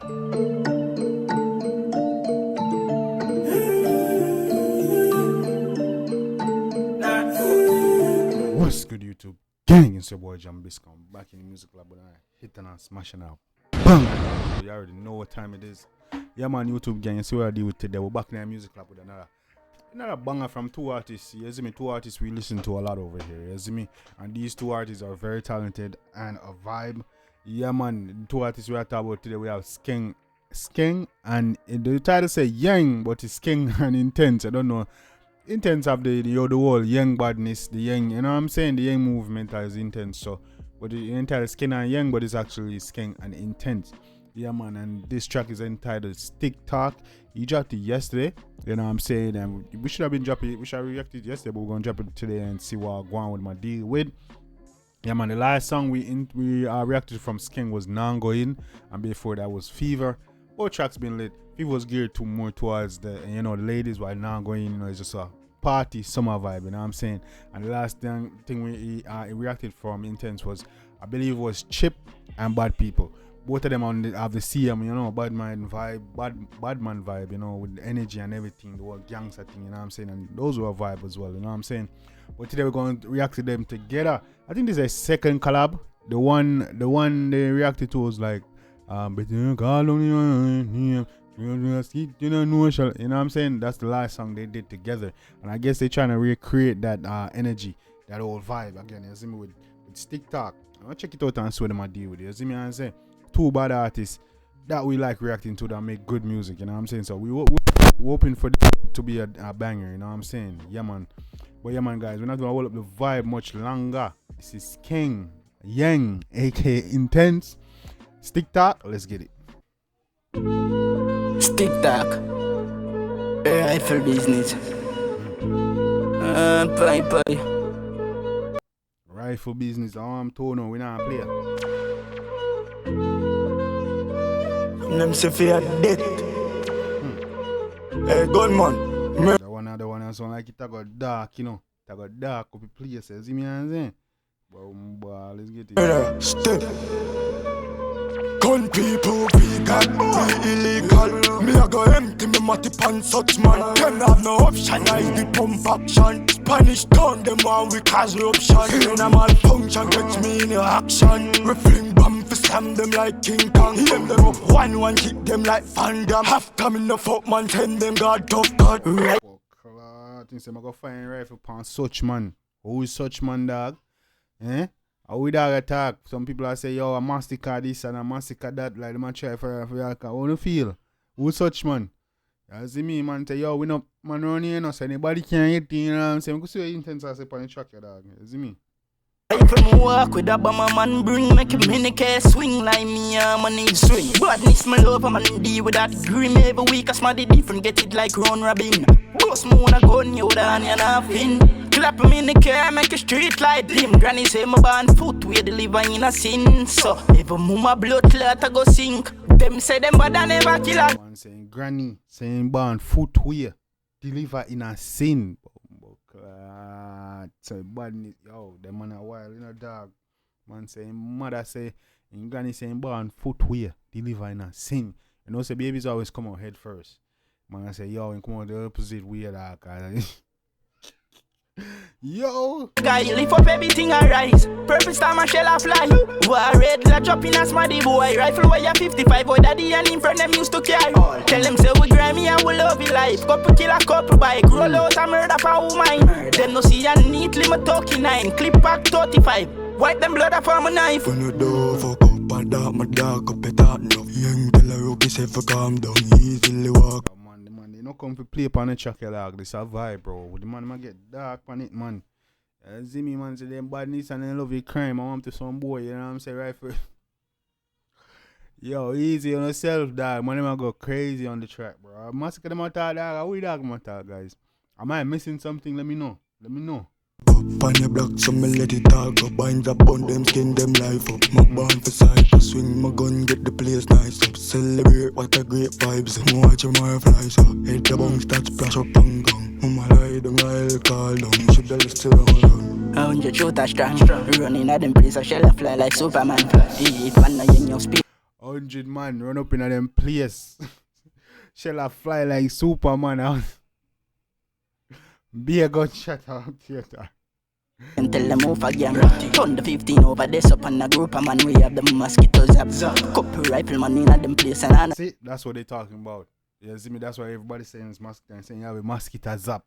What's good, YouTube? Gang, it's your boy Jambisco. I'm back in the music lab and I hitting and smashing out. Bang! You already know what time it is. Yeah, man, YouTube gang, you see what I deal with today. We're back in the music lab with another banger from two artists. You see me, two artists we listen to a lot over here. You see me? And these two artists are very talented and a vibe. Yeah, man, the two artists we are talking about today, we have Skeng, and the title say Yeng, but it's Skeng and Intense. I don't know. Intense have the whole Yeng badness, the Yeng, you know what I'm saying? The Yeng movement is intense, so but the entire Skeng and Yeng, but it's actually Skeng and Intense. Yeah, man, and this track is entitled Stick Talk. He dropped it yesterday, you know what I'm saying? And we should have been dropping it, we should have reacted yesterday, but we're gonna drop it today and see what I'm going with my deal with. Yeah, man, the last song we reacted from Skeng was Nangoin, and before that was Fever. Both tracks been lit. Fever was geared to more towards the, you know, the ladies, while Nangoin, you know, it's just a party summer vibe, you know what I'm saying? And the last thing we reacted from Intense was, I believe it was Chip and Bad People. Both of them have the CM, you know, bad man vibe, you know, with the energy and everything, the whole gangster thing, you know what I'm saying? And those were a vibe as well, you know what I'm saying? But today we're going to react to them together. I think this is a second collab. The one they reacted to was like, but you know what I'm saying? That's the last song they did together. And I guess they're trying to recreate that energy, that old vibe again. You see me with Stick Talk. I'm gonna check it out and see what them I deal with it. You see me? I'm saying two bad artists that we like reacting to that make good music, you know what I'm saying? So we're hoping for this to be a banger, you know what I'm saying? Yeah, man. But yeah, man, guys, we're not gonna hold up the vibe much longer. This is Skeng, Yeng, aka Intense. Stick Talk, let's get it. Stick Talk, rifle business. Rifle business, I'm told no, we not play. I'm Sophia dead. Hey, gunman. The one that sound like it got dark, you know. It got dark up the places, see me what I'm saying? But let's get it. Step. Gun people, vegan, we illegal. Me a go empty me matty pan such man. Them have no option, I the pump action. Spanish town, them want we cause eruption. In a malfunction, catch me in your action. We fling bomb for slam them like King Kong. Hem them up, one hit them like Van Damme. Half time in the fuck man, send them God tough God. Right. I think I'm gonna find rifle pan such man. Who is such man, dog? Eh? How we dog attack? Some people are say, yo, a massacre this and a massacre that, like the man try for alcohol. How do you feel? Who such man? You see me, man, say, yo, we no man run here, no, so anybody can hit you, know what I'm saying? We could see your Intense as a on the track, dog. You see me? If I walk with a bomber man, bring make a mini case swing like me, man need swing. Badness my love, man deal with that grim every week. I smell the different, get it like Ron Robin. Boss me wanna go on you down and nothing. Clap him in the car, make a street light dim. Granny say my band foot, we deliver in a sin. So if a mama blood clot, I go sink. Them say them bad and never kill her. Man saying granny, saying band footwear, deliver in a sin. So badness, yo, them man a wild, you know, dog. Man saying mother say, and granny saying band footwear, deliver in a sin. You know, say babies always come out head first. Man say, yo, and come out the opposite way, dog. Yo, guy, lift up everything I rise. Purpose time I shall fly. War red la drop in a smarty boy. Rifle wire 55 boy daddy and in front them used to carry. Tell them say we grimy and we love it life. Couple kill a couple bike. Roll out a murder for woman. Them no see a neatly my talking 9. Clip back 35. Wipe them blood up on my knife. When you do fuck up and dark my dog up it out no. Young tell a rookie say for calm down easily walk. They no come to play upon the track, dog. This a vibe, bro. The man get dark on it, man. See me, man, say them badness and they love your crime. I want to some boy, you know what I'm saying, right? For yo, easy on yourself, dog. Man, them go crazy on the track, bro. I must get them out, dog. How we dog, guys? Am I missing something? Let me know. Find your block, so me let it all go. Bind up on them, skin them life up. My band for side, I swing my gun, get the place nice up. Celebrate, what a great vibes. Watch your more flies up. Hit the bong, start splash up and gong. Mama lie down, I'll call down. Should the list to roll on. 100 shooter strong. Running at them place, I shall fly like Superman. If one of your speed. 100 man run up in a them place. Shall fly like Superman out. Be a gunshot out theater. And tell them move again. Turn the 15 over this up on a group of man. We have the mosquitoes up. Couple rifleman in at them place and I see, that's what they talking about. You see me? That's why everybody saying it's mosquito and saying you have a mosquito zap.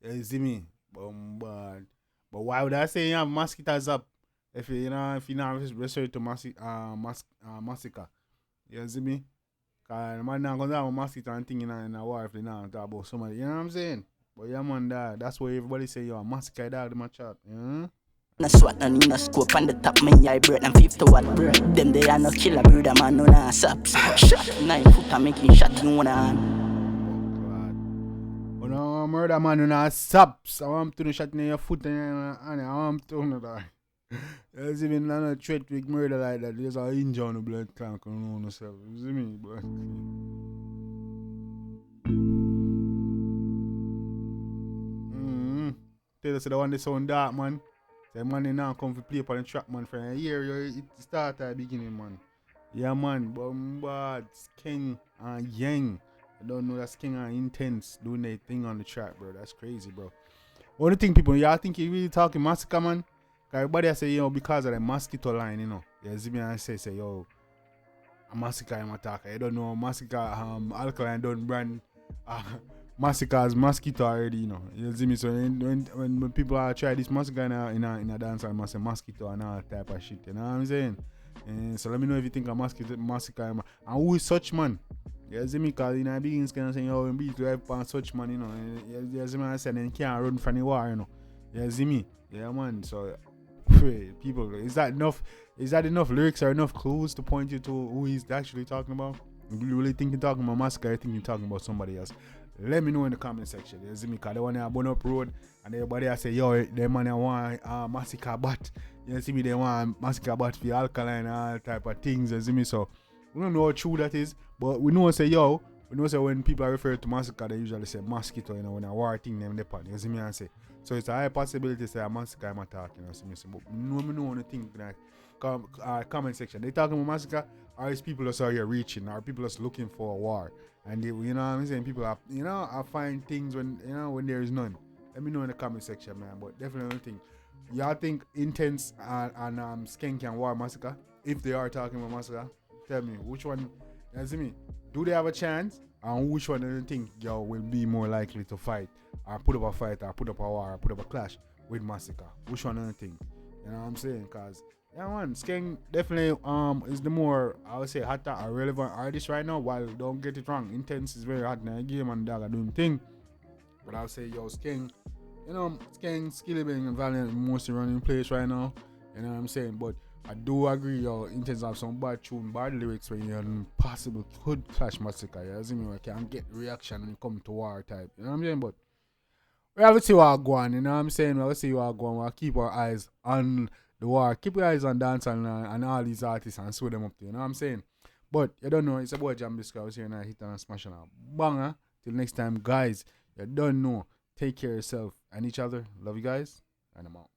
You see me? But why would I say you have mosquito zap? If you know if you not research to massacre. You see me? Cause the man not gonna have a mosquito and thing in a war if they not talk about somebody. You know what I'm saying? But yeah, man, that's why everybody say you're a massacre dog in my chat. Yeah? no swat and in a scope on the top, me I bread and 50 watt bread. Them they are no killer bird, a man no nah saps. Shot 9 foot and making shot in one hand. Oh no, murder man no nah saps. I want to shot in your foot and I want to know that. There's even not a threat with murder like that. There's an injury on the blood clank on yourself. You see me, but. Tell us the one that sound dark, man. The man they now come to play upon the track, man. For a year, it start at the beginning, man. Yeah, man. But Skeng and Yeng. I don't know that Skeng are intense doing their thing on the track, bro. That's crazy, bro. Only thing, people, y'all think you really talking massacre, man? Everybody I say, because of the mosquito line, you know. You see me and say, yo, a massacre I'm attacker. You don't know, massacre, alkaline don't brand. Massacres mosquito already, you know. You see me? So when people are try this massacre in a dance, I must say mosquito and all type of shit. You know what I'm saying? And so let me know if you think a massacre and who is such man? You see me? Because in the beginning, kind of saying, yo, we beat to have on such man, you know. You see me? I said, then you can't run from the war, you know. You see me? Yeah, man. So people, is that enough? Is that enough lyrics or enough clues to point you to who he's actually talking about? Do you really think you're talking about massacre? I think you're talking about somebody else. Let me know in the comment section. You see me? Because they want to burn up road and everybody I say, yo, they man want massacre bat. You see me? They want massacre bat for alkaline and all type of things. You see me? So we don't know how true that is, but we know say, yo, we know say when people are referred to massacre, they usually say mosquito, you know, when a war thing them depend. You see me? And say, so it's a high possibility to say a massacre I'm attacking. You see me? So, but we know the thing like comment section. They talking about massacre, or is people just out here reaching, or people just looking for a war. And they, you know what I'm saying? People are, you know, I find things when, you know, when there is none. Let me know in the comment section, man. But definitely think. Y'all think Intense and Skeng can war massacre? If they are talking about massacre, tell me which one. You see me? Do they have a chance? And which one do you think y'all will be more likely to fight, or put up a fight, or put up a war, or put up a clash with massacre? Which one do you think? You know what I'm saying? Cause yeah, man, Skeng definitely is the more, I would say, hotter or relevant artist right now. While don't get it wrong, Intense is very hot in the game and dog are doing thing. But I'll say, yo, Skeng, you know, Skeng, Skilly being and Valiant mostly running place right now. You know what I'm saying? But I do agree, yo, Intense have some bad tune, bad lyrics when you possible could clash massacre. You see me? I can't get reaction when it come to war type. You know what I'm saying? But we have to see what go on. You know what I'm saying? We have to see what go on. We'll keep our eyes on the war. Keep your eyes on dance and all these artists and sew them up to, you know what I'm saying? But you don't know, it's a boy Jambisco. I was here and I hit and smash on a banger. Till next time, guys, you don't know. Take care of yourself and each other. Love you guys. And I'm out.